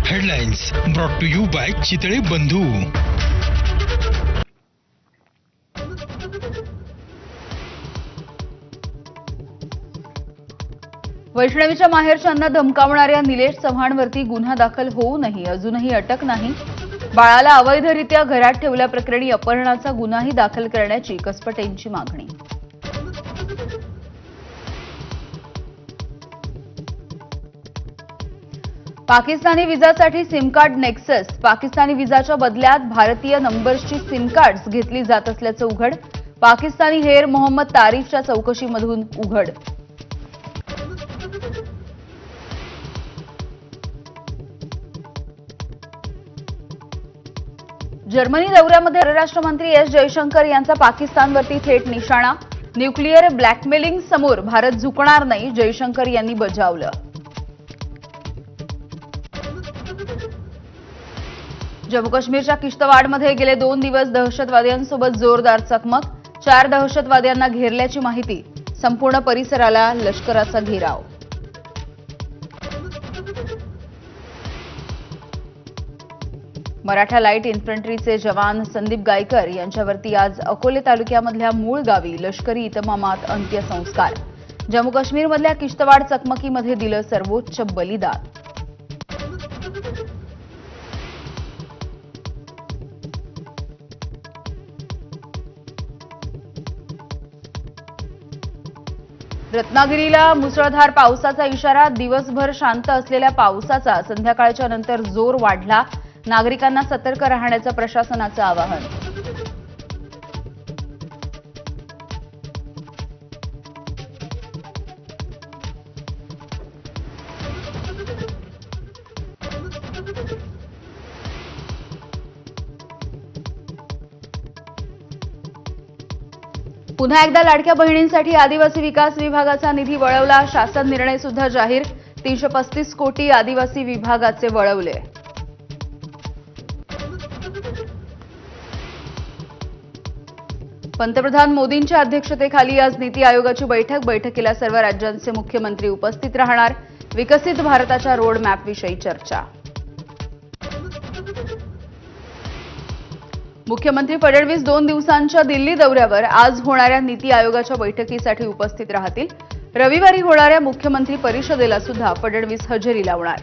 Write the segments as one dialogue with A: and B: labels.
A: Headlines brought to you by Chitale Bandhu.
B: वैष्णवीच्या माहेरच्यांना धमकावणाऱ्या निलेश चव्हाणवरती गुन्हा दाखल होऊनही अजूनही अटक नाही. बाळाला अवैधरित्या घरात ठेवल्याप्रकरणी अपहरणाचा गुन्हाही दाखल करण्याची कसपटेंची मागणी. पाकिस्तानी व्हिसासाठी सिम कार्ड नेक्सस. पाकिस्तानी व्हिसाच्या बदल्यात भारतीय नंबर्सची सिम कार्ड्स घेतली जात असल्याचं उघड. पाकिस्तानी हेर मोहम्मद तारिफच्या चौकशीमधून उघड. जर्मनी दौऱ्यामध्ये परराष्ट्र मंत्री एस जयशंकर यांचा पाकिस्तानवरती थेट निशाणा. न्यूक्लिअर ब्लॅकमेलिंग समोर भारत झुकणार नाही, जयशंकर यांनी बजावलं. जम्मू काश्मीरच्या किश्तवाडमध्ये गेले 2 दिवस दहशतवाद्यांसोबत जोरदार चकमक. 4 दहशतवाद्यांना घेरल्याची माहिती. संपूर्ण परिसराला लष्कराचा घेराव. मराठा लाईट इन्फंट्रीचे जवान संदीप गायकर यांच्यावरती आज अकोले तालुक्यामधल्या मूळ गावी लष्करी इतमामात अंत्यसंस्कार. जम्मू काश्मीरमधल्या किश्तवाड चकमकीमध्ये दिलं सर्वोच्च बलिदान. रत्नागिरीला मुसळधार पावसाचा इशारा. दिवसभर शांत असलेल्या पावसाचा संध्याकाळच्या नंतर जोर वाढला. नागरिकांना सतर्क राहण्याचं प्रशासनाचं आवाहन. पुन्हा एकदा लाडक्या बहिणींसाठी आदिवासी विकास विभागाचा निधी वळवला. शासन निर्णय सुद्धा जाहीर. 335 कोटी आदिवासी विभागाचे वळवले. पंतप्रधान मोदींच्या अध्यक्षतेखाली आज नीती आयोगाची बैठकीला सर्व राज्यांचे मुख्यमंत्री उपस्थित राहणार. विकसित भारताच्या रोडमॅपविषयी चर्चा. मुख्यमंत्री फडणवीस 2 दिवसांच्या दिल्ली दौऱ्यावर. आज होणाऱ्या नीती आयोगाच्या बैठकीसाठी उपस्थित राहतील. रविवारी होणाऱ्या मुख्यमंत्री परिषदेला सुद्धा फडणवीस हजेरी लावणार.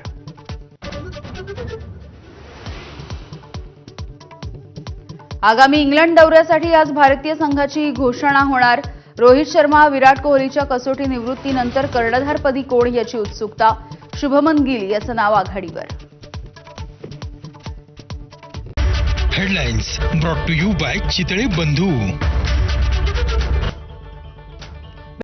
B: आगामी इंग्लंड दौऱ्यासाठी आज भारतीय संघाची घोषणा होणार. रोहित शर्मा, विराट कोहलीच्या कसोटी निवृत्तीनंतर कर्णधारपदी कोण याची उत्सुकता. शुभमन गिल याचं नाव आघाडीवर.
A: Headlines brought to you by Chitale बंधू.